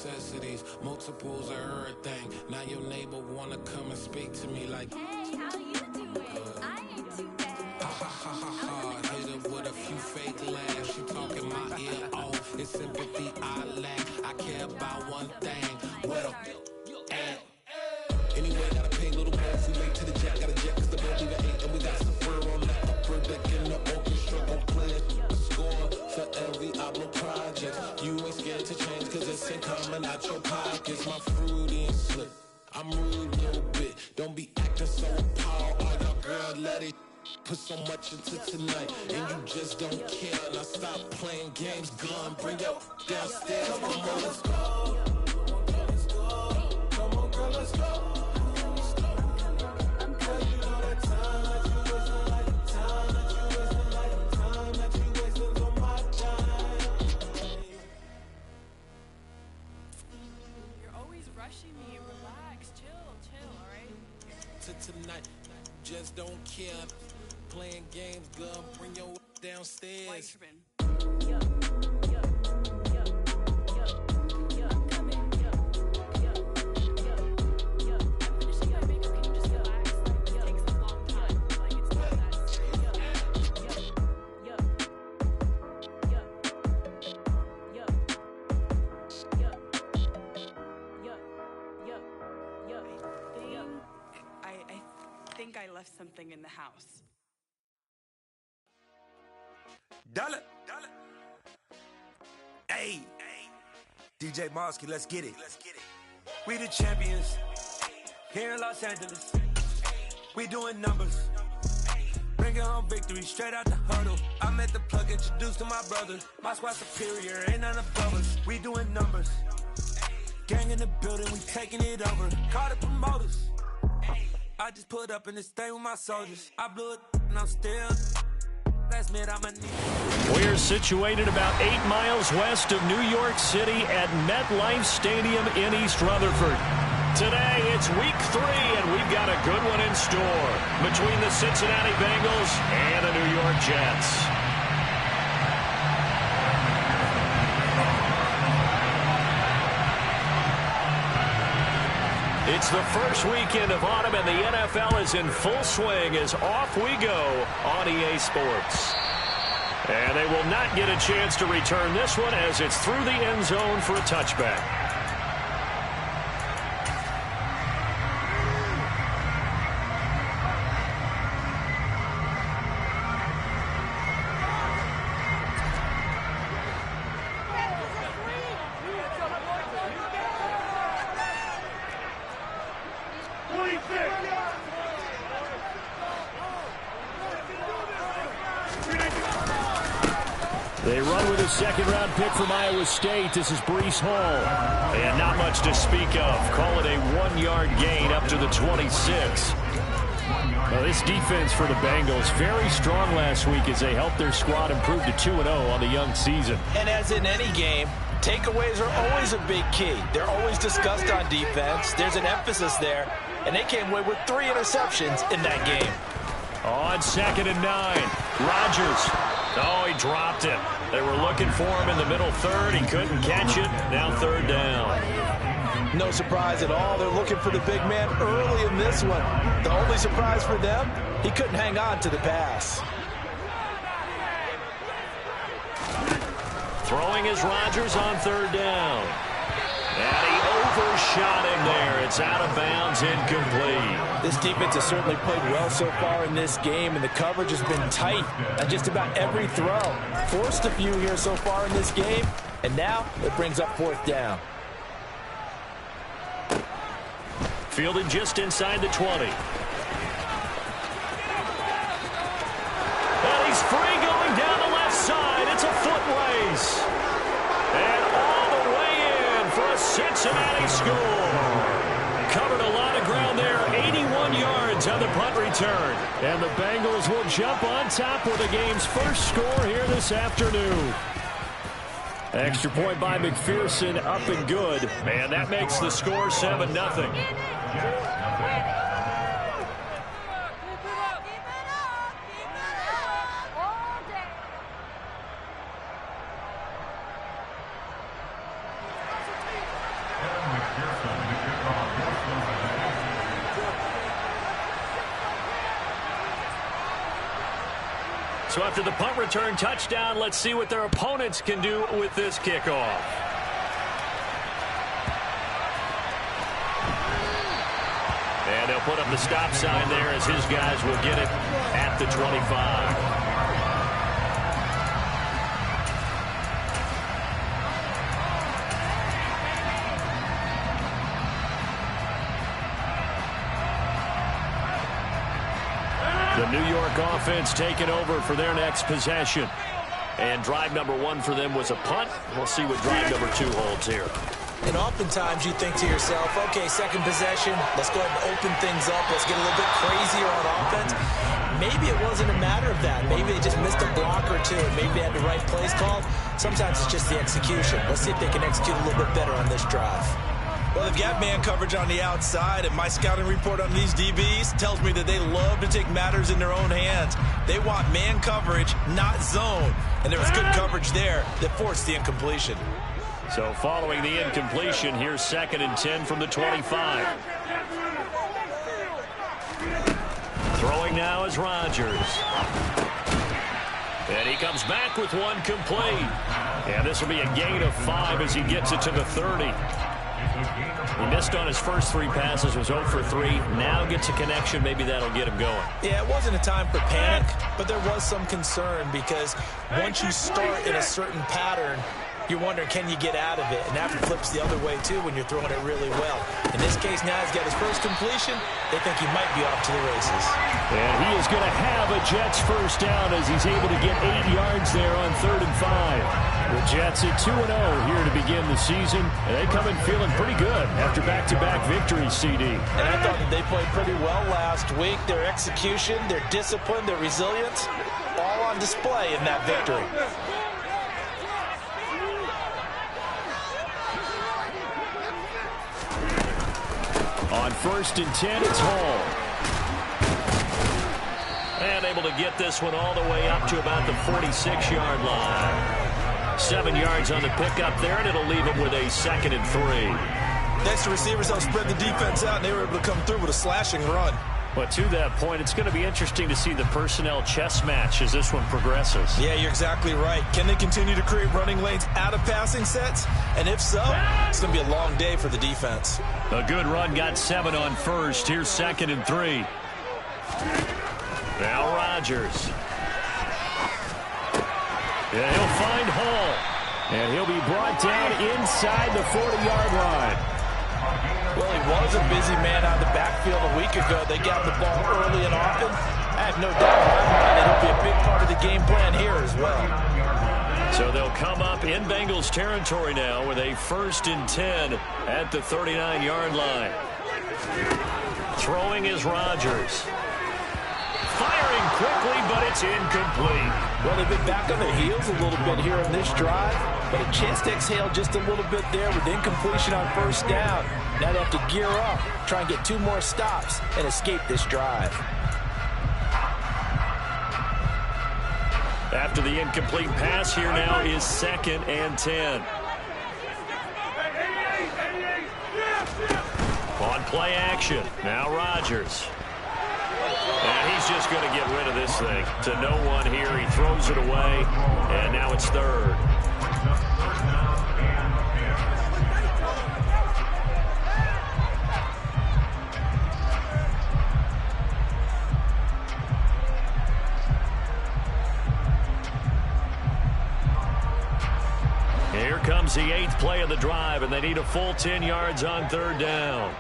necessities, multiples of everything. Now your neighbor wanna come and speak to me like, hey, how you doing? I ain't too bad. ha ha ha ha ha. Hit her with a few fake laughs. She talking my ear off. It's sympathy I lack. I care about one thing. Well, and anyway, gotta pay a little more if we late to the jet. Got a jet cause the boat leave at 8 and we got some fur on the upper deck in the orchestra. Gon' play a score for every Oblo project. You ain't scared to change cause it's ain't coming out your pockets. My fruity and slip. I'm rude a little bit. Don't be acting so appalled. All y'all girl, let it put so much into tonight. And you just don't care. Now stop playing games. Gun, bring your downstairs. Come on, girl, let's go. Come on, girl, let's go. Tonight, just don't care. Playing games, gun, bring your downstairs. I left something in the house. Dollar. Hey. DJ Mosky, let's get it. We the champions here in Los Angeles. We doing numbers. Bringing home victory straight out the huddle. I met the plug, introduced to my brother. My squad superior, ain't none above us. We doing numbers. Gang in the building, we taking it over. Call the promoters. I just put up in this thing with my soldiers. I blew it and I'm still. Last minute I'm a need. We're situated about 8 miles west of New York City at MetLife Stadium in East Rutherford. Today it's week 3 and we've got a good one in store between the Cincinnati Bengals and the New York Jets. It's the first weekend of autumn, and the NFL is in full swing as off we go on EA Sports. And they will not get a chance to return this one as it's through the end zone for a touchback. They run with a second-round pick from Iowa State. This is Breece Hall. And not much to speak of. Call it a 1-yard gain up to the 26. Well, this defense for the Bengals, very strong last week as they helped their squad improve to 2-0 on the young season. And as in any game, takeaways are always a big key. They're always discussed on defense. There's an emphasis there. And they came away with 3 interceptions in that game. On 2nd and 9, Rodgers. Oh, he dropped it. They were looking for him in the middle third. He couldn't catch it. Now 3rd down. No surprise at all. They're looking for the big man early in this one. The only surprise for them, he couldn't hang on to the pass. Throwing is Rodgers on 3rd down. And he overshot him there. It's out of bounds, incomplete. This defense has certainly played well so far in this game, and the coverage has been tight on just about every throw. Forced a few here so far in this game, and now it brings up 4th down. Fielded just inside the 20. And he's free going down the left side. It's a foot race. And all the way in for a Cincinnati score. Covered a lot of ground there, 81 yards on the punt return. And the Bengals will jump on top with the game's first score here this afternoon. Extra point by McPherson, up and good. And that makes the score 7-0. So after the punt return touchdown, let's see what their opponents can do with this kickoff. And they'll put up the stop sign there as his guys will get it at the 25. The New York offense taking over for their next possession. And drive number 1 for them was a punt. We'll see what drive number 2 holds here. And oftentimes you think to yourself, okay, second possession, let's go ahead and open things up. Let's get a little bit crazier on offense. Maybe it wasn't a matter of that. Maybe they just missed a block or two. Maybe they had the right plays called. Sometimes it's just the execution. Let's see if they can execute a little bit better on this drive. Well, they've got man coverage on the outside, and my scouting report on these DBs tells me that they love to take matters in their own hands. They want man coverage, not zone. And there was good coverage there that forced the incompletion. So following the incompletion, here's 2nd and 10 from the 25. Throwing now is Rodgers. And he comes back with one complete. And this will be a gain of 5 as he gets it to the 30. He missed on his first 3 passes, was 0 for 3. Now gets a connection. Maybe that'll get him going. Yeah, it wasn't a time for panic, but there was some concern because once you start in a certain pattern, you're wondering, can you get out of it? And that flips the other way, too, when you're throwing it really well. In this case, now he's got his first completion. They think he might be off to the races. And he is going to have a Jets first down as he's able to get 8 yards there on 3rd and 5. The Jets at 2-0 here to begin the season. And they come in feeling pretty good after back-to-back victories, CD. And I thought that they played pretty well last week. Their execution, their discipline, their resilience, all on display in that victory. On 1st and 10, it's Hall. And able to get this one all the way up to about the 46-yard line. 7 yards on the pickup there, and it'll leave him with a 2nd and 3. Next, the receivers helped spread the defense out, and they were able to come through with a slashing run. But to that point, it's going to be interesting to see the personnel chess match as this one progresses. Yeah, you're exactly right. Can they continue to create running lanes out of passing sets? And if so, it's going to be a long day for the defense. A good run, got 7 on 1st. Here's 2nd and 3. Now Rodgers. Yeah, he'll find Hall. And he'll be brought down inside the 40-yard line. Well, he was a busy man out of the backfield a week ago. They got the ball early and often. I have no doubt in my mind it'll be a big part of the game plan here as well. So they'll come up in Bengals territory now with a 1st and 10 at the 39-yard line. Throwing is Rodgers. Firing quickly, but it's incomplete. Well, they've been back on their heels a little bit here in this drive, but a chance to exhale just a little bit there with incompletion on 1st down. Now they have to gear up, try and get 2 more stops, and escape this drive. After the incomplete pass, here now is 2nd and 10. On play action, now Rodgers. And he's just going to get rid of this thing. To no one here, he throws it away, and now it's 3rd. Here comes the 8th play of the drive, and they need a full 10 yards on 3rd down.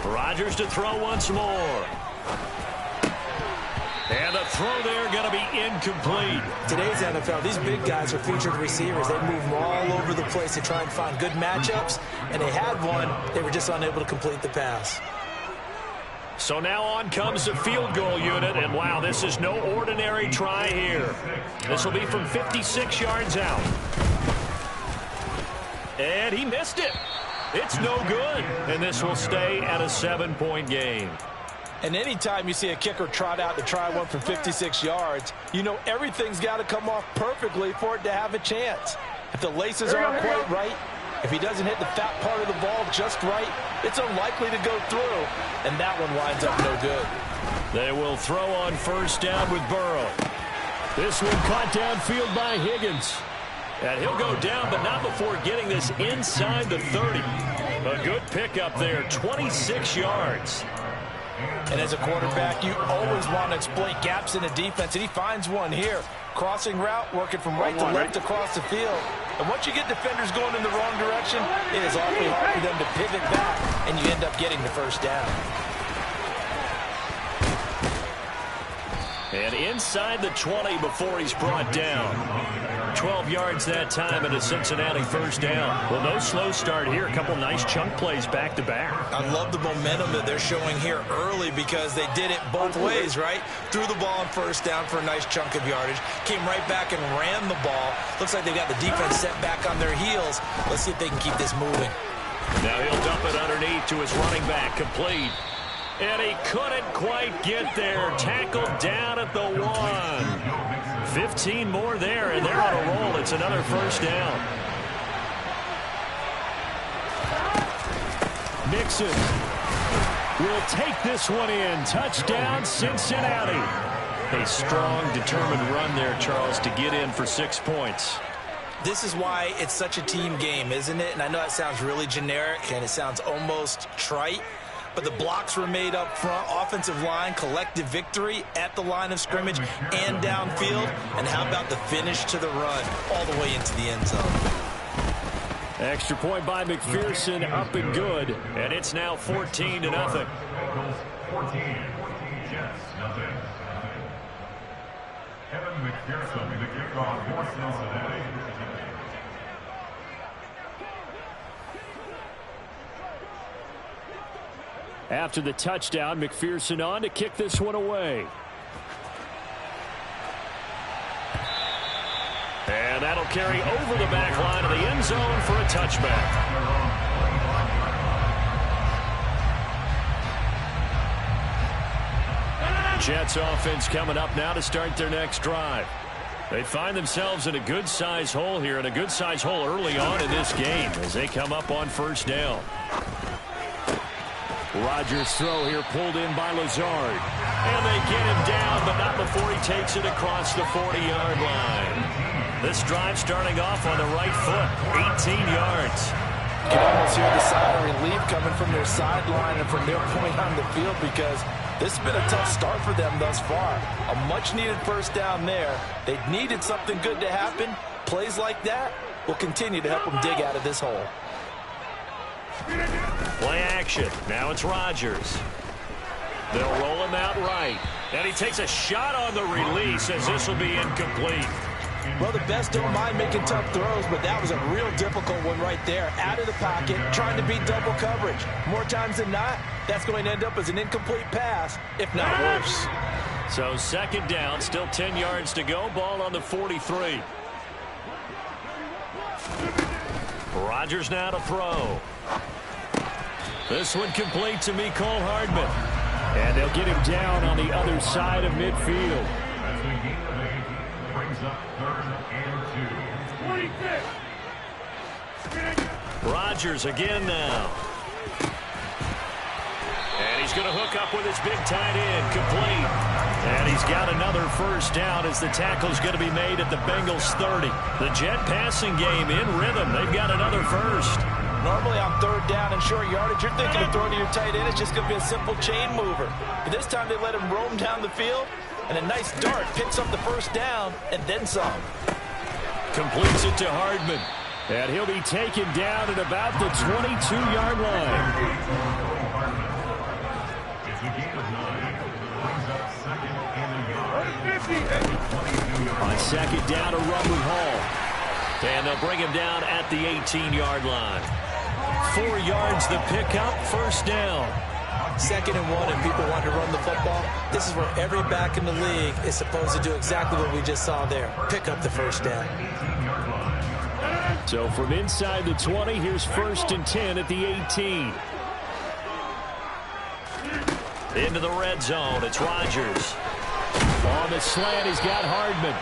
Rodgers to throw once more. And the throw there going to be incomplete. Today's NFL, these big guys are featured receivers. They move all over the place to try and find good matchups, and they had one. They were just unable to complete the pass. So now on comes the field goal unit, and wow, this is no ordinary try here. This will be from 56 yards out. And he missed it. It's no good, and this will stay at a 7-point game. And anytime you see a kicker trot out to try one from 56 yards, you know everything's got to come off perfectly for it to have a chance. If the laces aren't quite right, If he doesn't hit the fat part of the ball just right, it's unlikely to go through, and that one winds up no good. They will throw on first down with Burrow. This one caught downfield by Higgins. And he'll go down, but not before getting this inside the 30. A good pickup there, 26 yards. And as a quarterback, you always want to exploit gaps in the defense, and he finds one here. Crossing route, working from right to left across the field. And once you get defenders going in the wrong direction, it is awfully hard for them to pivot back, and you end up getting the first down. And inside the 20 before he's brought down. 12 yards that time and a Cincinnati first down. Well, no slow start here. A couple nice chunk plays back-to-back. I love the momentum that they're showing here early because they did it both ways, right? Threw the ball on first down for a nice chunk of yardage. Came right back and ran the ball. Looks like they've got the defense set back on their heels. Let's see if they can keep this moving. Now he'll dump it underneath to his running back. Complete. And he couldn't quite get there. Tackled down at the 1. 15 more there, and they're on a roll. It's another first down. Mixon will take this one in. Touchdown, Cincinnati. A strong, determined run there, Charles, to get in for 6 points. This is why it's such a team game, isn't it? And I know that sounds really generic, and it sounds almost trite. But the blocks were made up front, offensive line, collective victory at the line of scrimmage and downfield. And how about the finish to the run all the way into the end zone? Extra point by McPherson, up and good. And it's now 14-0. Bengals 14, Jets nothing. Kevin McPherson with the kickoff for Cincinnati. After the touchdown, McPherson on to kick this one away. And that'll carry over the back line of the end zone for a touchback. Jets offense coming up now to start their next drive. They find themselves in a good-sized hole here, and a good-sized hole early on in this game as they come up on first down. Rodgers' throw here pulled in by Lazard. And they get him down, but not before he takes it across the 40-yard line. This drive starting off on the right foot, 18 yards. You can almost hear the sigh of relief coming from their sideline and from their point on the field because this has been a tough start for them thus far. A much-needed first down there. They needed something good to happen. Plays like that will continue to help them dig out of this hole. Play action. Now it's Rodgers. They'll roll him out right. And he takes a shot on the release as this will be incomplete. Well, the best don't mind making tough throws, but that was a real difficult one right there. Out of the pocket, trying to beat double coverage. More times than not, that's going to end up as an incomplete pass, if not worse. So second down, still 10 yards to go. Ball on the 43. Rodgers now to throw. This one complete to Mecole Hardman. And they'll get him down on the other side of midfield. As the game of 8 brings up 3rd and 2. Rodgers again now. And he's going to hook up with his big tight end, complete. And he's got another first down as the tackle's going to be made at the Bengals 30. The Jet passing game in rhythm. They've got another first. Normally on 3rd down and short yardage, you're thinking of throwing to your tight end. It's just going to be a simple chain mover. But this time they let him roam down the field, and a nice dart picks up the first down and then some. Completes it to Hardman. And he'll be taken down at about the 22-yard line. It's a game of 9. Brings up 2nd and a yard. On second down, a run with Hall. And they'll bring him down at the 18-yard line. 4 yards the pickup, first down. 2nd and 1 and people want to run the football. This is where every back in the league is supposed to do exactly what we just saw there. Pick up the first down. So from inside the 20, here's 1st and 10 at the 18. Into the red zone, it's Rodgers. On the slant, he's got Hardman.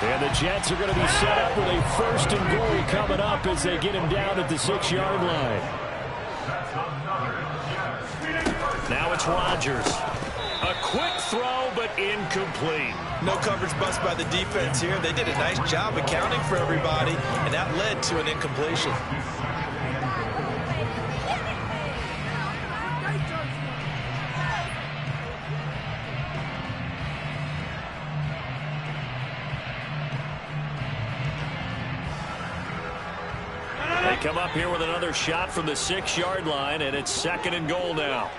And the Jets are going to be set up with a 1st and goal coming up as they get him down at the 6-yard line. Now it's Rodgers. A quick throw, but incomplete. No coverage bust by the defense here. They did a nice job accounting for everybody, and that led to an incompletion. They come up here with another shot from the 6-yard line, and it's 2nd and goal now.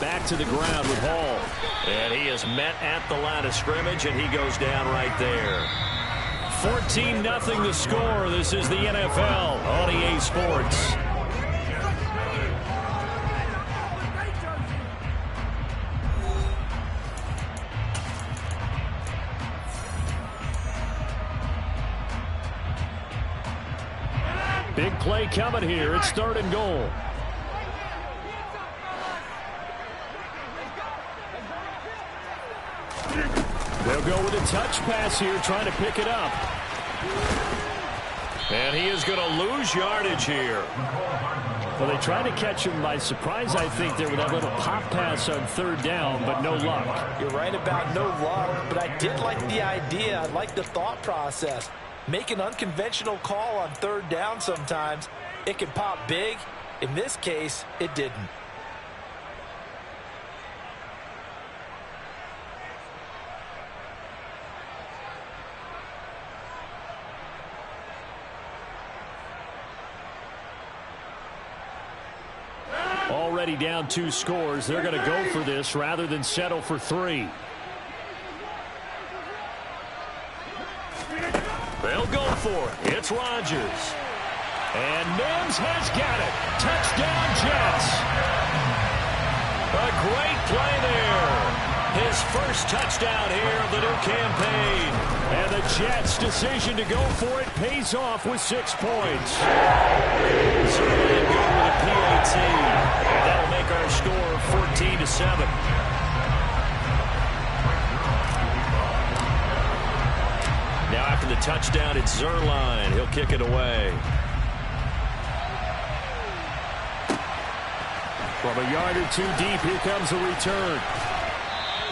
Back to the ground with Hall. And he is met at the line of scrimmage, and he goes down right there. 14-0 the score. This is the NFL on EA Sports. Big play coming here. It's 3rd and goal. They'll go with a touch pass here, trying to pick it up. And he is going to lose yardage here. Well, they tried to catch him by surprise, I think, there with that little pop pass on 3rd down, but no luck. You're right about no luck, but I did like the idea. I like the thought process. Make an unconventional call on 3rd down sometimes. It can pop big. In this case, it didn't. Already down 2 scores. They're going to go for this rather than settle for 3. They'll go for it. It's Rodgers. And Mims has got it. Touchdown, Jets. A great play there. His first touchdown here of the new campaign. And the Jets' decision to go for it pays off with 6 points. So they go with a PAT. And that'll make our score 14-7. Now after the touchdown, it's Zerline. He'll kick it away. From a yard or 2 deep, here comes a return.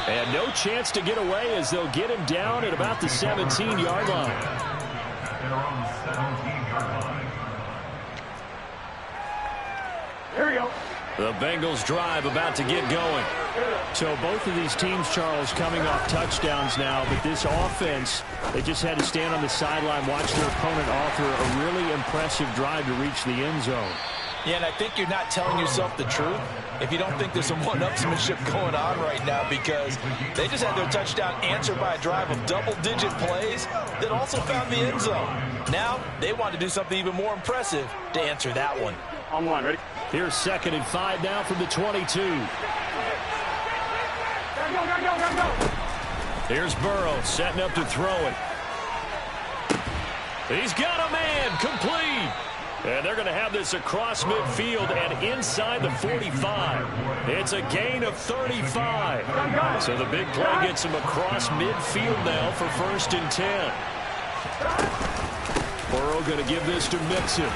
And no chance to get away as they'll get him down at about the 17-yard line. They're on the 17-yard line. Here we go. The Bengals drive about to get going. So both of these teams, Charles, coming off touchdowns now, but this offense, they just had to stand on the sideline, watch their opponent author a really impressive drive to reach the end zone. Yeah, and I think you're not telling yourself the truth if you don't think there's some one-upsmanship going on right now, because they just had their touchdown answered by a drive of double-digit plays that also found the end zone. Now they want to do something even more impressive to answer that one. On one, ready? Here's 2nd and 5 now from the 22. Here's Burrow setting up to throw it. He's got a man, complete. And they're going to have this across midfield and inside the 45. It's a gain of 35. So the big play gets him across midfield now for 1st and 10. Burrow going to give this to Mixon.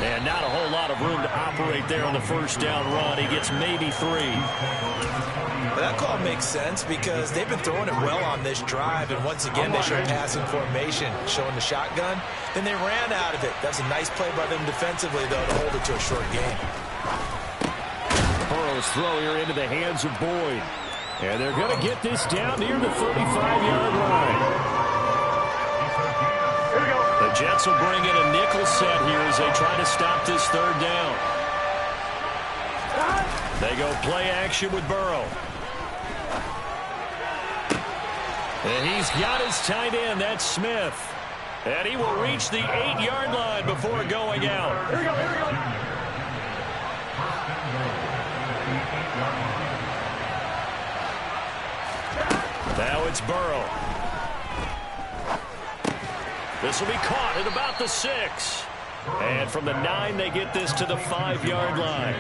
And not a whole lot of room to operate there on the 1st down run. He gets maybe 3. Well, that call makes sense because they've been throwing it well on this drive, and once again they showed passing formation, showing the shotgun. Then they ran out of it. That's a nice play by them defensively, though, to hold it to a short game. Burrow's throw here into the hands of Boyd. And they're going to get this down near the 35-yard line. The Jets will bring in a nickel set here as they try to stop this 3rd down. They go play action with Burrow. And he's got his tight end, that's Smith. And he will reach the 8-yard line before going out. Here we go. Now it's Burrow. This will be caught at about the 6. And from the 9, they get this to the 5-yard line.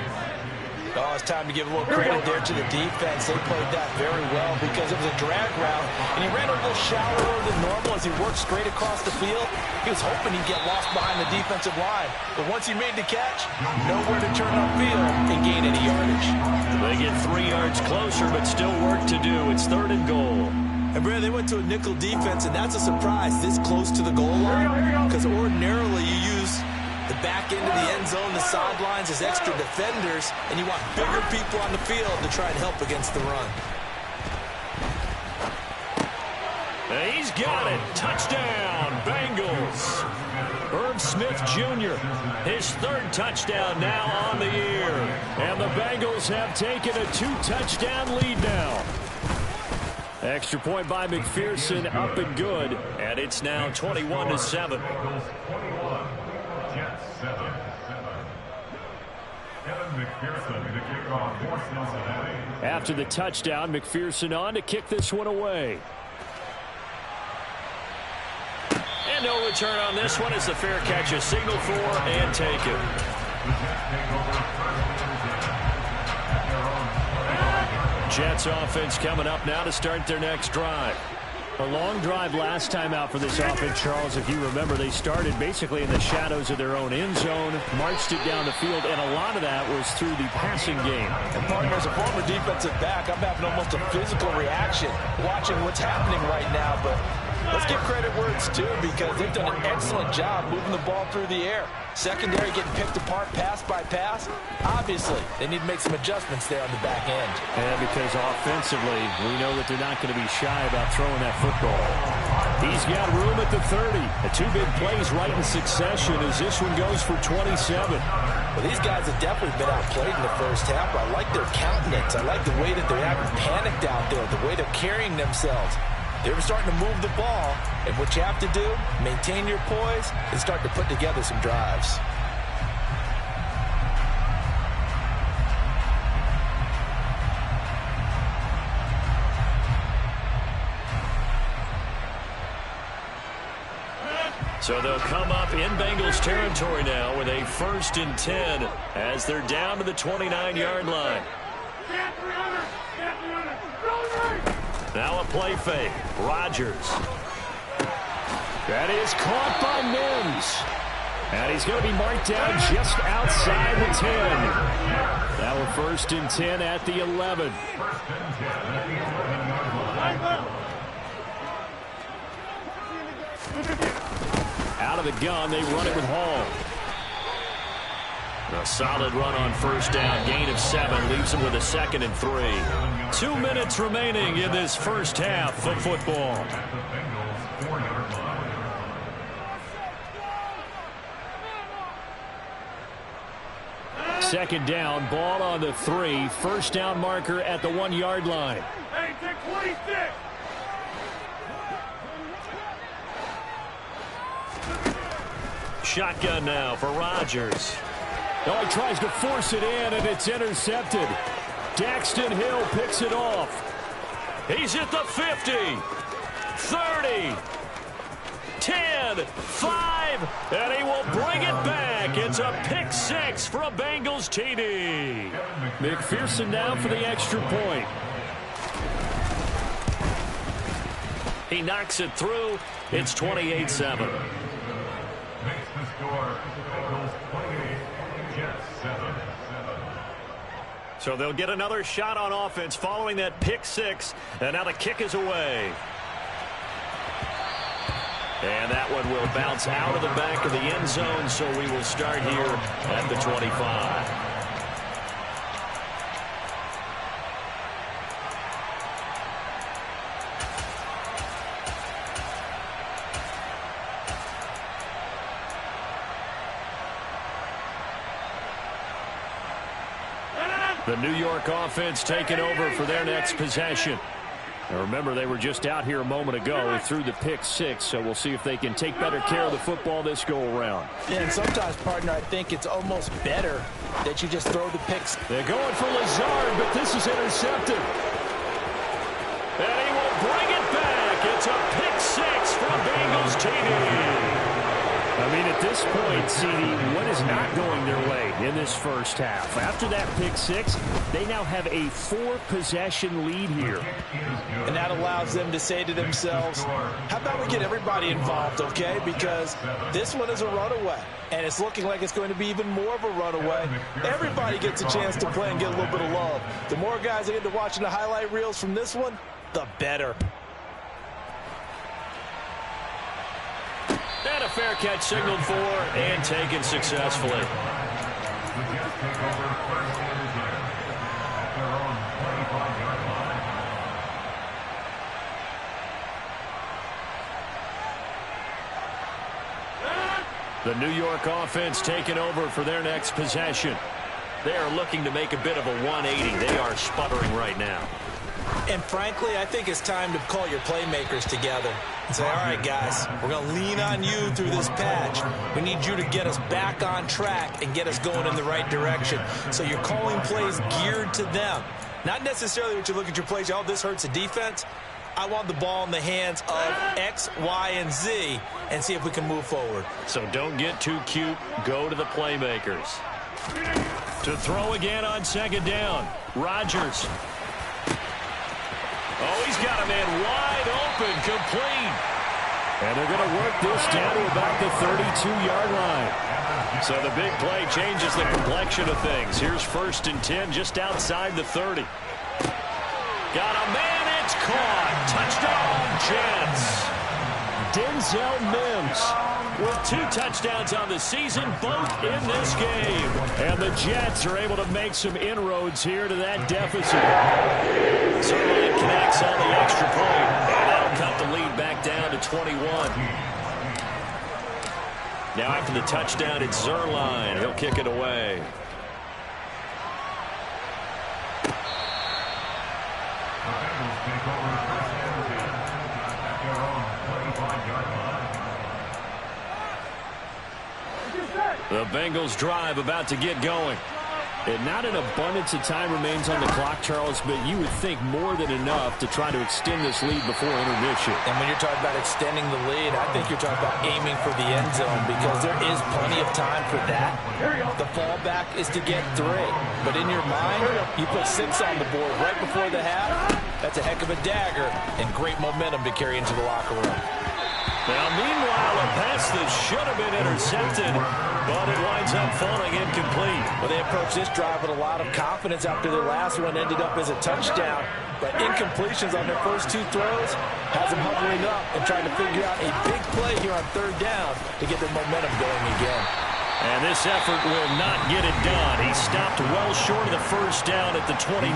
Oh, it's time to give a little credit there to the defense. They played that very well because it was a drag route, and he ran a little shallower than normal as he worked straight across the field. He was hoping he'd get lost behind the defensive line, but once he made the catch, nowhere to turn upfield and gain any yardage. They get 3 yards closer, but still work to do. It's 3rd and goal. And, Brad, they went to a nickel defense, and that's a surprise this close to the goal line because ordinarily you use the back end of the end zone, the sidelines as extra defenders, and you want bigger people on the field to try and help against the run. And he's got it. Touchdown, Bengals. Herb Smith Jr., his 3rd touchdown now on the year. And the Bengals have taken a 2-touchdown lead now. Extra point by McPherson, up and good. And it's now 21-7. After the touchdown, McPherson on to kick this one away. And no return on this one as the fair catch is signaled for and taken. Jets offense coming up now to start their next drive. A long drive last time out for this offense, Charles. If you remember, they started basically in the shadows of their own end zone, marched it down the field, and a lot of that was through the passing game. And, partner, as a former defensive back, I'm having almost a physical reaction watching what's happening right now. But let's give credit where it's due because they've done an excellent job moving the ball through the air. Secondary getting picked apart pass by pass. Obviously, they need to make some adjustments there on the back end. And because offensively, we know that they're not going to be shy about throwing that football. He's got room at the 30. The 2 big plays right in succession as this one goes for 27. Well, these guys have definitely been outplayed in the first half. I like their countenance. I like the way that they're having panicked out there, the way they're carrying themselves. They're starting to move the ball, and what you have to do, maintain your poise, and start to put together some drives. So they'll come up in Bengals territory now with a 1st and 10 as they're down to the 29-yard line. Now a play fake. Rodgers. That is caught by Mims. And he's going to be marked down just outside the 10. Now a 1st and 10 at the 11. Out of the gun, they run it with Hall. A solid run on 1st down, gain of 7, leaves them with a 2nd and 3. 2 minutes remaining in this first half of football. Second down, ball on the 3, 1st down marker at the 1-yard line. Hey, take 26. Shotgun now for Rodgers. Oh, he tries to force it in, and it's intercepted. Daxton Hill picks it off. He's at the 50, 30, 10, 5, and he will bring it back. It's a pick 6 for a Bengals TD. McPherson now for the extra point. He knocks it through. It's 28-7. Makes the score Bengals 28, Jets 7. So they'll get another shot on offense following that pick 6. And now the kick is away. And that one will bounce out of the back of the end zone, so we will start here at the 25. The New York offense taking over for their next possession. Now remember, they were just out here a moment ago through the pick 6, so we'll see if they can take better care of the football this go-around. Yeah, and sometimes, partner, I think it's almost better that you just throw the picks. They're going for Lazard, but this is intercepted. And he will bring it back. It's a pick 6 for a Bengals TD. I mean, at this point, CD, what is not going their way in this first half? After that pick six, they now have a 4-possession lead here. And that allows them to say to themselves, how about we get everybody involved, okay? Because this one is a runaway, and it's looking like it's going to be even more of a runaway. Everybody gets a chance to play and get a little bit of love. The more guys that get to watching the highlight reels from this one, the better. And a fair catch signaled for and taken successfully. The Jets take over first and 10 at their own 25-yard line. The New York offense taking over for their next possession. They are looking to make a bit of a 180. They are sputtering right now. And frankly, I think it's time to call your playmakers together and say, all right, guys, we're going to lean on you through this patch. We need you to get us back on track and get us going in the right direction. So you're calling plays geared to them. Not necessarily what you look at your plays, oh, this hurts the defense. I want the ball in the hands of X, Y, and Z and see if we can move forward. So don't get too cute. Go to the playmakers. To throw again on second down. Rodgers. Oh, he's got a man wide open, complete. And they're going to work this down to about the 32-yard line. So the big play changes the complexion of things. Here's 1st and 10 just outside the 30. Got a man, it's caught. Touchdown, Jets. Denzel Mims with 2 touchdowns on the season, both in this game. And the Jets are able to make some inroads here to that deficit. Zerline connects on the extra point, and that'll cut the lead back down to 21. Now after the touchdown, it's Zerline. He'll kick it away. The Bengals take over first and 10 at their own 25-yard line. The Bengals drive about to get going. And not an abundance of time remains on the clock, Charles, but you would think more than enough to try to extend this lead before intermission. And when you're talking about extending the lead, I think you're talking about aiming for the end zone because there is plenty of time for that. The fallback is to get 3. But in your mind, you put 6 on the board right before the half. That's a heck of a dagger and great momentum to carry into the locker room. Now, meanwhile, a pass that should have been intercepted, but it winds up falling incomplete. Well, they approached this drive with a lot of confidence after their last one ended up as a touchdown. But incompletions on their first 2 throws has them hovering up and trying to figure out a big play here on 3rd down to get their momentum going again. And this effort will not get it done. He stopped well short of the first down at the 29.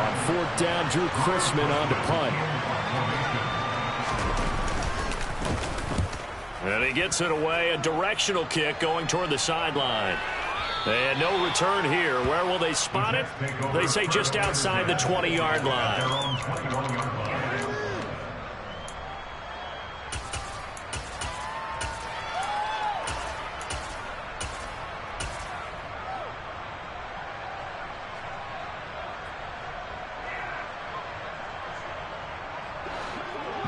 On 4th down, Drew Chrisman on to punt. And he gets it away, a directional kick going toward the sideline. And no return here. Where will they spot it? They say just outside the 20-yard line.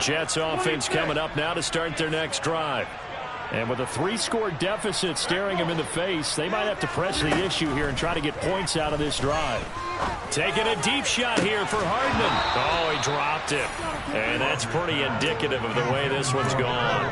Jets offense coming up now to start their next drive. And with a 3-score deficit staring them in the face, they might have to press the issue here and try to get points out of this drive. Taking a deep shot here for Hardman. Oh, he dropped it. And that's pretty indicative of the way this one's gone.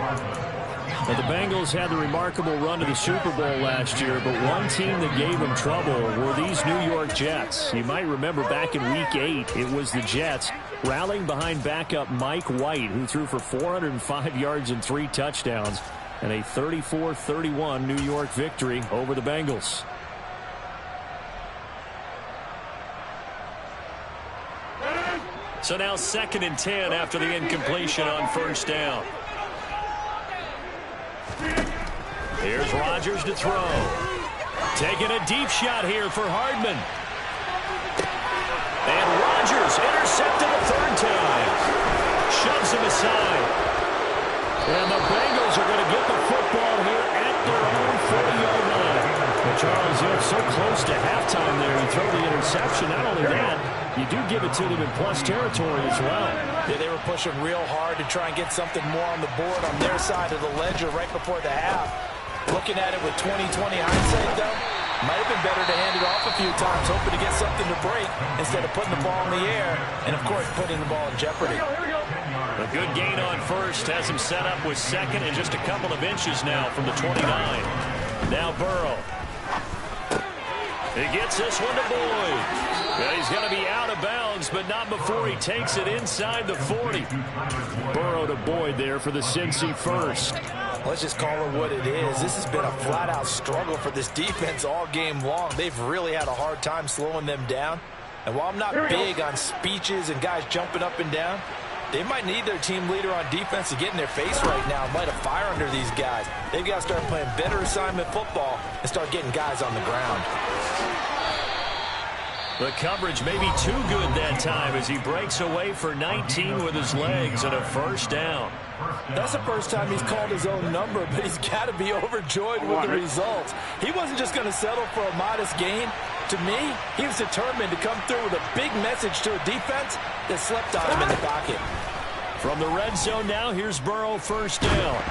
But the Bengals had the remarkable run to the Super Bowl last year, but one team that gave them trouble were these New York Jets. You might remember back in Week 8, it was the Jets rallying behind backup Mike White, who threw for 405 yards and 3 touchdowns, and a 34-31 New York victory over the Bengals. So now 2nd and 10 after the incompletion on 1st down. Here's Rodgers to throw. Taking a deep shot here for Hardman. And Rodgers intercepted a 3rd time. Shoves him aside. And the Bengals are going to get the football here at their own 40-yard line. But Charles, so close to halftime there. You throw the interception. Not only that, you do give it to them in plus territory as well. Yeah, they were pushing real hard to try and get something more on the board on their side of the ledger right before the half. Looking at it with 20/20 hindsight, though, might have been better to hand it off a few times, hoping to get something to break instead of putting the ball in the air and, of course, putting the ball in jeopardy. A good gain on first has him set up with second and just a couple of inches now from the 29. Now Burrow. He gets this one to Boyd. Yeah, he's going to be out of bounds, but not before he takes it inside the 40. Burrow to Boyd there for the Cincy first. Let's just call it what it is. This has been a flat-out struggle for this defense all game long. They've really had a hard time slowing them down. And while I'm not big on speeches and guys jumping up and down, they might need their team leader on defense to get in their face right now and light a fire under these guys. They've got to start playing better assignment football and start getting guys on the ground. The coverage may be too good that time as he breaks away for 19 with his legs and a first down. That's the first time he's called his own number, but he's got to be overjoyed with the results. He wasn't just going to settle for a modest gain. To me, he was determined to come through with a big message to a defense that slept on him in the pocket. From the red zone now, here's Burrow first down.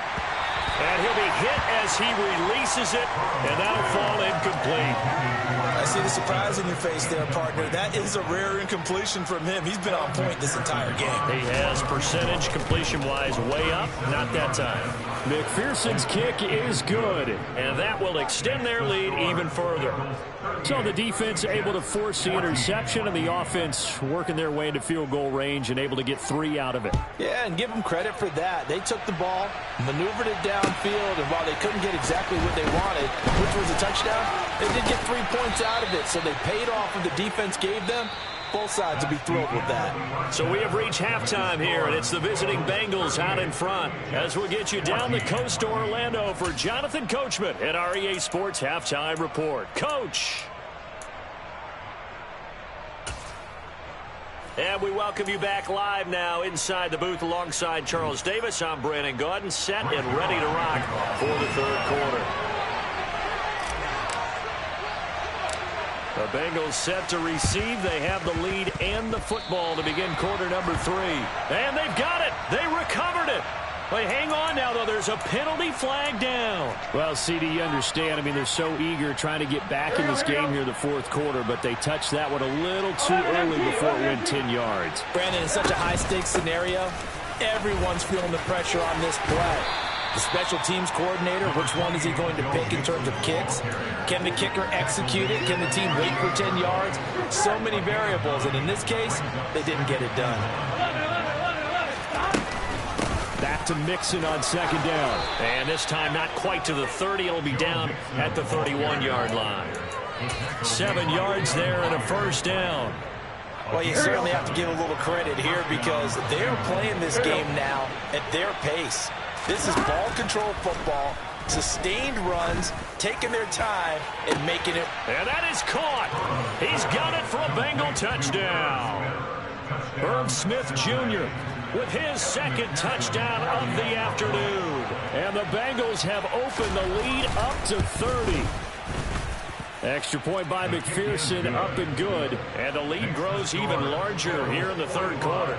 And he'll be hit as he releases it, and that'll fall incomplete. I see the surprise in your face there, partner. That is a rare incompletion from him. He's been on point this entire game. He has percentage completion-wise way up, not that time. McPherson's kick is good, and that will extend their lead even further. So the defense able to force the interception, and the offense working their way into field goal range and able to get 3 out of it. Yeah, and give them credit for that. They took the ball, maneuvered it downfield, and while they couldn't get exactly what they wanted, which was a touchdown, they did get 3 points out of it, so they paid off what the defense gave them. Both sides will be thrilled with that. So we have reached halftime here, and it's the visiting Bengals out in front. As we'll get you down the coast to Orlando for Jonathan Coachman at our EA Sports Halftime Report. Coach! And we welcome you back live now inside the booth alongside Charles Davis. I'm Brandon Gaudin, set and ready to rock for the third quarter. The Bengals set to receive. They have the lead and the football to begin quarter number 3. And they've got it. They recovered it. But hang on now, though. There's a penalty flag down. Well, CD, you understand. I mean, they're so eager trying to get back in this game here in the fourth quarter, but they touched that one a little too early before it went 10 yards. Brandon, in such a high-stakes scenario, everyone's feeling the pressure on this play. The special teams coordinator, which one is he going to pick in terms of kicks? Can the kicker execute it? Can the team wait for 10 yards? So many variables, and in this case, they didn't get it done. Back to Mixon on second down. And this time not quite to the 30. It'll be down at the 31-yard line. 7 yards there and a first down. Well, you certainly have to give a little credit here because they're playing this game now at their pace. This is ball control football, sustained runs, taking their time, and making it. And that is caught. He's got it for a Bengal touchdown. Herb Smith Jr. with his second touchdown of the afternoon. And the Bengals have opened the lead up to 30. Extra point by McPherson, up and good. And the lead grows even larger here in the third quarter.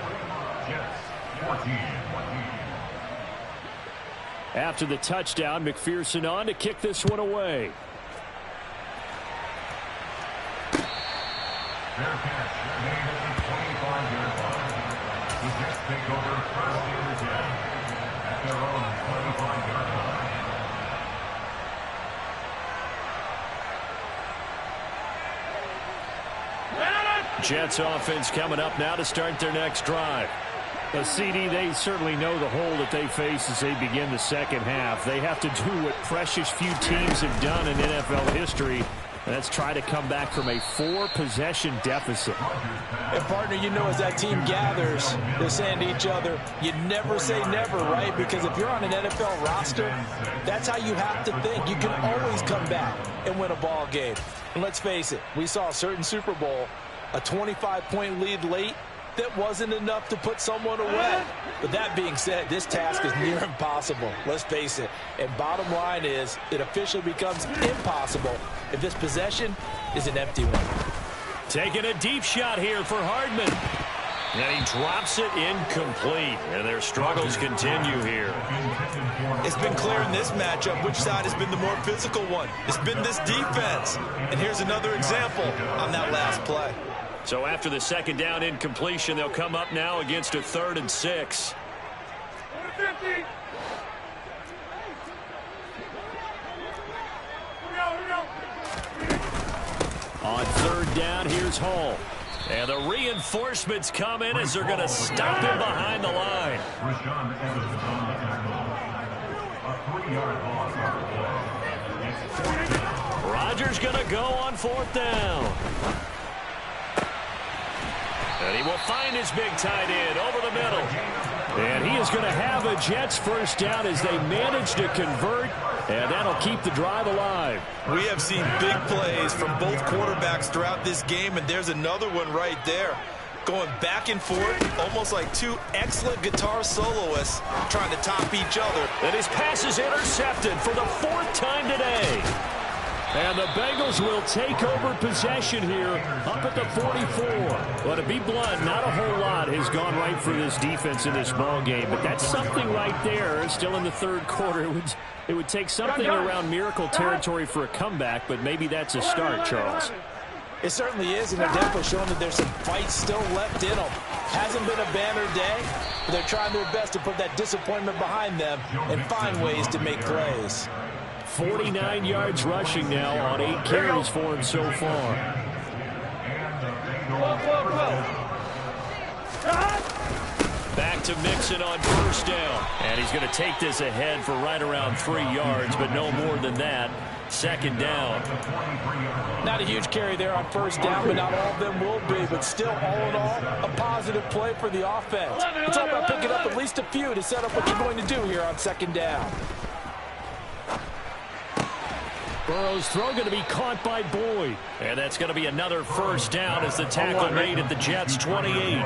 After the touchdown, McPherson on to kick this one away. Fair catch made at the 25-yard line. The Jets take over first and 10 at their own 25-yard line. Jets offense coming up now to start their next drive. The CD, they certainly know the hole that they face as they begin the second half. They have to do what precious few teams have done in NFL history, and that's try to come back from a 4-possession deficit. And, partner, you know as that team gathers, they're saying to each other, you never say never, right? Because if you're on an NFL roster, that's how you have to think. You can always come back and win a ball game. And let's face it, we saw a certain Super Bowl, a 25-point lead late, that wasn't enough to put someone away. But that being said, this task is near impossible. Let's face it. And bottom line is, it officially becomes impossible if this possession is an empty one. Taking a deep shot here for Hardman. And he drops it incomplete. And their struggles continue here. It's been clear in this matchup which side has been the more physical one. It's been this defense. And here's another example on that last play. So after the second down incompletion, they'll come up now against a 3rd and 6. On 3rd down, here's Hall. And the reinforcements come in as they're going to stop him behind the line. Rodgers going to go on 4th down. And he will find his big tight end over the middle. And he is going to have a Jets 1st down as they manage to convert. And that'll keep the drive alive. We have seen big plays from both quarterbacks throughout this game, and there's another one right there. Going back and forth, almost like two excellent guitar soloists trying to top each other. And his pass is intercepted for the 4th time today. And the Bengals will take over possession here up at the 44. Well, to be blunt, not a whole lot has gone right for this defense in this ball game, but that's something right there. Still in the 3rd quarter. It would take something around miracle territory for a comeback, but maybe that's a start, Charles. It certainly is, and they're definitely showing that there's some fight still left in them. Hasn't been a banner day, but they're trying their best to put that disappointment behind them and find ways to make plays. 49 yards rushing now on 8 carries for him so far. Back to Mixon on 1st down. And he's going to take this ahead for right around 3 yards, but no more than that. 2nd down. Not a huge carry there on 1st down, but not all of them will be. But still, all in all, a positive play for the offense. It's all about picking up at least a few to set up what you're going to do here on 2nd down. Burrow's throw going to be caught by Boyd. And that's going to be another 1st down as the tackle made at the Jets' 28.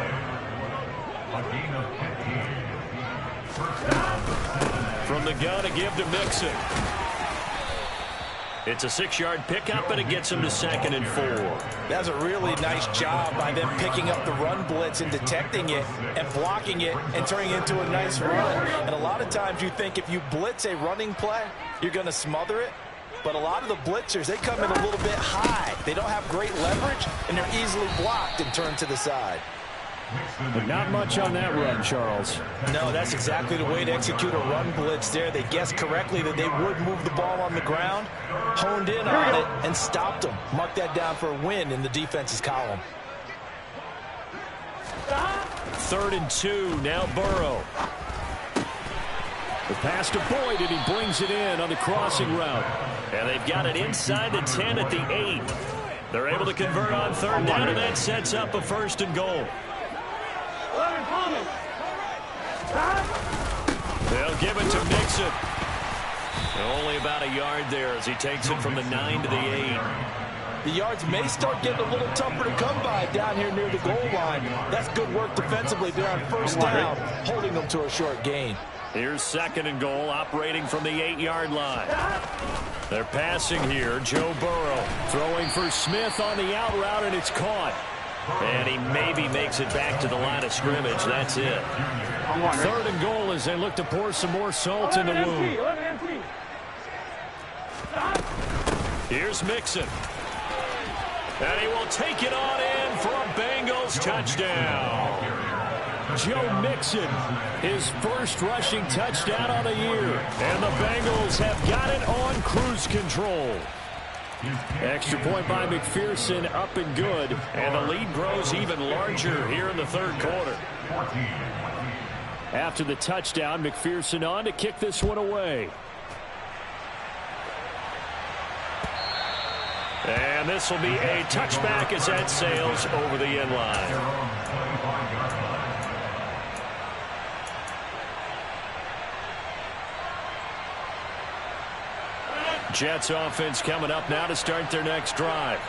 From the gun to give to Mixon. It's a 6-yard pickup, and it gets him to 2nd and 4. That's a really nice job by them picking up the run blitz and detecting it and blocking it and turning it into a nice run. And a lot of times you think if you blitz a running play, you're going to smother it. But a lot of the blitzers, they come in a little bit high. They don't have great leverage, and they're easily blocked and turned to the side. But not much on that run, Charles. No, that's exactly the way to execute a run blitz there. They guessed correctly that they would move the ball on the ground, honed in on it, and stopped them. Mark that down for a win in the defense's column. 3rd and 2, now Burrow. The pass to Boyd, and he brings it in on the crossing route. And they've got it inside the 10 at the 8. They're able to convert on 3rd down, and that sets up a 1st and goal. They'll give it to Mixon. Only about a yard there as he takes it from the 9 to the 8. The yards may start getting a little tougher to come by down here near the goal line. That's good work defensively there on 1st down, holding them to a short gain. Here's 2nd and goal, operating from the 8-yard line. They're passing here. Joe Burrow throwing for Smith on the out route, and it's caught. And he maybe makes it back to the line of scrimmage. That's it. 3rd and goal as they look to pour some more salt in the wound. Here's Mixon. And he will take it on in for a Bengals touchdown. Joe Mixon, his 1st rushing touchdown on the year. And the Bengals have got it on cruise control. Extra point by McPherson, up and good. And the lead grows even larger here in the 3rd quarter. After the touchdown, McPherson on to kick this one away. And this will be a touchback as that sails over the end line. Jets offense coming up now to start their next drive.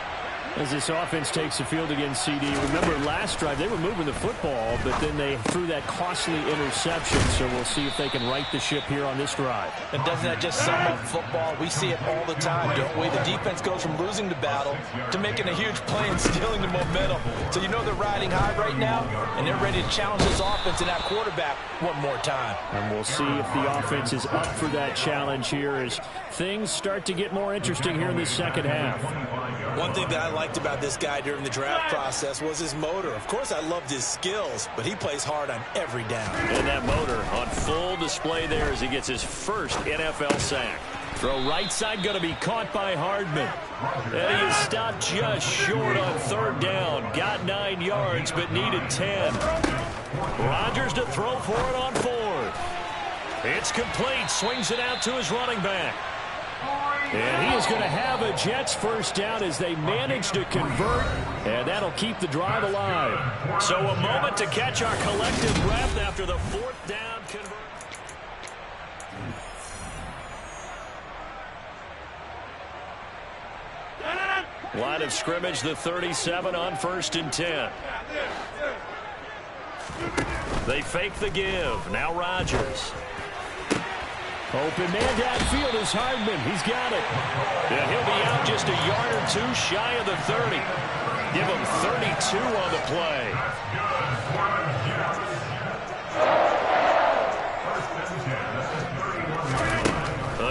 As this offense takes the field against CD, remember last drive they were moving the football, but then they threw that costly interception, so we'll see if they can right the ship here on this drive. And doesn't that just sum up football? We see it all the time, don't we? The defense goes from losing the battle to making a huge play and stealing the momentum. So you know they're riding high right now, and they're ready to challenge this offense and that quarterback one more time. And we'll see if the offense is up for that challenge here as things start to get more interesting here in the second half. One thing that I liked about this guy during the draft process was his motor. Of course, I loved his skills, but he plays hard on every down. And that motor on full display there as he gets his first NFL sack. Throw right side going to be caught by Hardman. And he is stopped just short on third down. Got 9 yards, but needed 10. Rodgers to throw for it on fourth. It's complete. Swings it out to his running back. And he is going to have a Jets first down as they manage to convert, and that'll keep the drive alive. So a moment to catch our collective breath after the fourth down conversion. Line of scrimmage, the 37 on 1st and 10. They fake the give. Now Rodgers. Open man downfield is Hardman. He's got it. And he'll be out just a yard or two shy of the 30. Give him 32 on the play.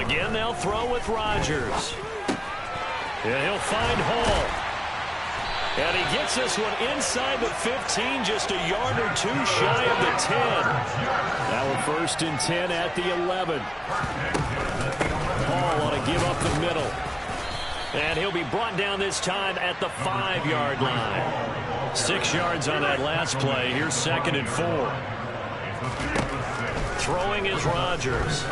Again, they'll throw with Rodgers. And he'll find Hall. And he gets this one inside the 15, just a yard or two shy of the 10. Now we're 1st and 10 at the 11. Hall want to give up the middle. And he'll be brought down this time at the 5-yard line. 6 yards on that last play. Here's 2nd and 4. Throwing is Rodgers.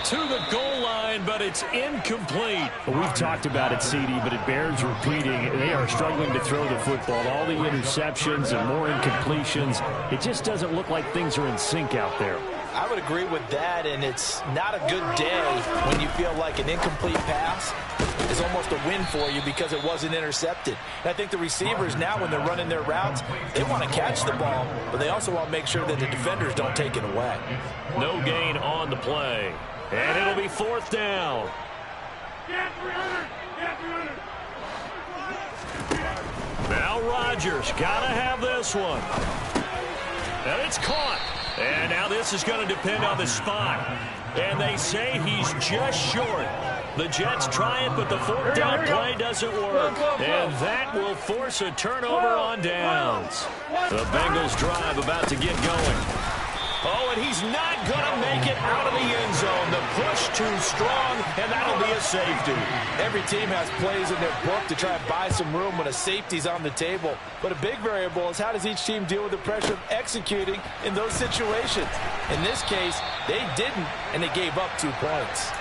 To the goal line, but it's incomplete. Well, we've talked about it, CD, but it bears repeating. They are struggling to throw the football. All the interceptions and more incompletions. It just doesn't look like things are in sync out there. I would agree with that, and it's not a good day when you feel like an incomplete pass is almost a win for you because it wasn't intercepted. And I think the receivers now, when they're running their routes, they want to catch the ball, but they also want to make sure that the defenders don't take it away. No gain on the play. And it'll be 4th down. Now Rodgers got to have this one. And it's caught. And now this is going to depend on the spot. And they say he's just short. The Jets try it, but the 4th down play doesn't work. And that will force a turnover on downs. The Bengals drive about to get going. Oh, and he's not going to make it out of the end zone. The push too strong, and that'll be a safety. Every team has plays in their book to try and buy some room when a safety's on the table. But a big variable is how does each team deal with the pressure of executing in those situations. In this case, they didn't, and they gave up 2 points.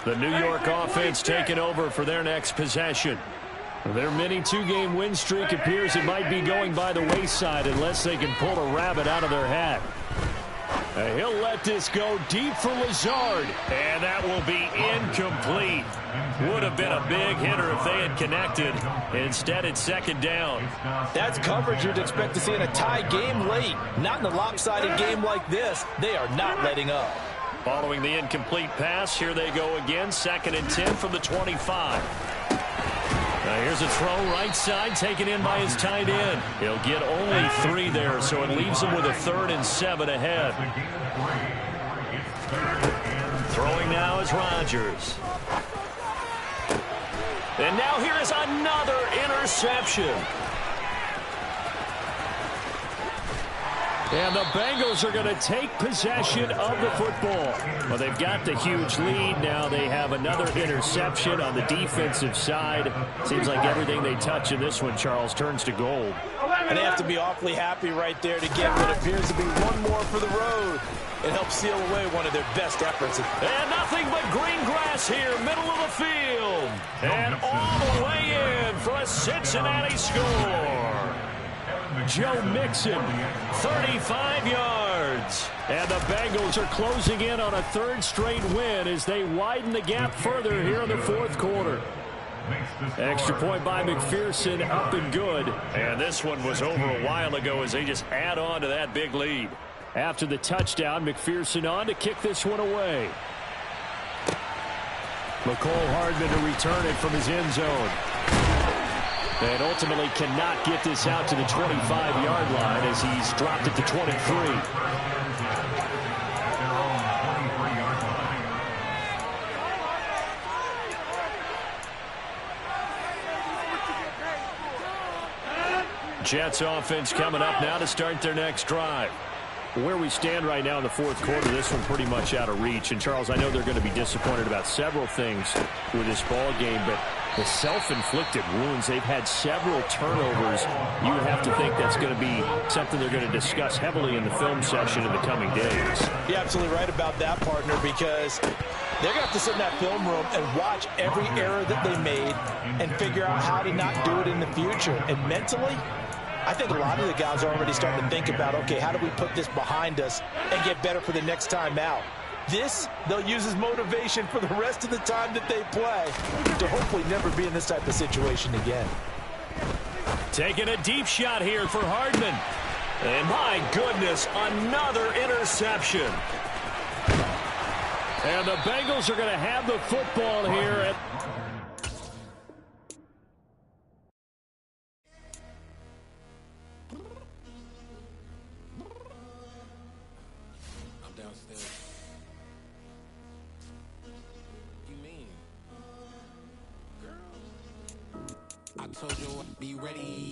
The New York offense taking over for their next possession. Their mini 2-game win streak appears it might be going by the wayside unless they can pull a rabbit out of their hat. He'll let this go deep for Lazard, and that will be incomplete. Would have been a big hitter if they had connected. Instead, it's 2nd down. That's coverage you'd expect to see in a tie game late. Not in a lopsided game like this. They are not letting up. Following the incomplete pass, here they go again. 2nd and 10 from the 25. Now here's a throw right side taken in by his tight end. He'll get only 3 there, so it leaves him with a 3rd and 7 ahead. Throwing now is Rodgers. And now here is another interception. And the Bengals are going to take possession of the football. Well, they've got the huge lead. Now they have another interception on the defensive side. Seems like everything they touch in this one, Charles, turns to gold. And they have to be awfully happy right there to get what appears to be one more for the road. It helps seal away one of their best efforts. And nothing but green grass here, middle of the field. And all the way in for a Cincinnati score. Joe Mixon, 35 yards. And the Bengals are closing in on a third straight win as they widen the gap further here in the fourth quarter. Extra point by McPherson, up and good. And this one was over a while ago as they just add on to that big lead. After the touchdown, McPherson on to kick this one away. McCole Hardman to return it from his end zone. And ultimately cannot get this out to the 25-yard line as he's dropped it to 23. Jets offense coming up now to start their next drive. Where we stand right now in the fourth quarter, this one pretty much out of reach. And, Charles, I know they're going to be disappointed about several things with this ball game, but the self-inflicted wounds, they've had several turnovers. You would have to think that's going to be something they're going to discuss heavily in the film session in the coming days. You're absolutely right about that, partner, because they're going to have to sit in that film room and watch every error that they made and figure out how to not do it in the future. And mentally, I think a lot of the guys are already starting to think about, okay, how do we put this behind us and get better for the next time out? This, they'll use as motivation for the rest of the time that they play to hopefully never be in this type of situation again. Taking a deep shot here for Hardman. And my goodness, another interception. And the Bengals are going to have the football here at I told you I'd be ready.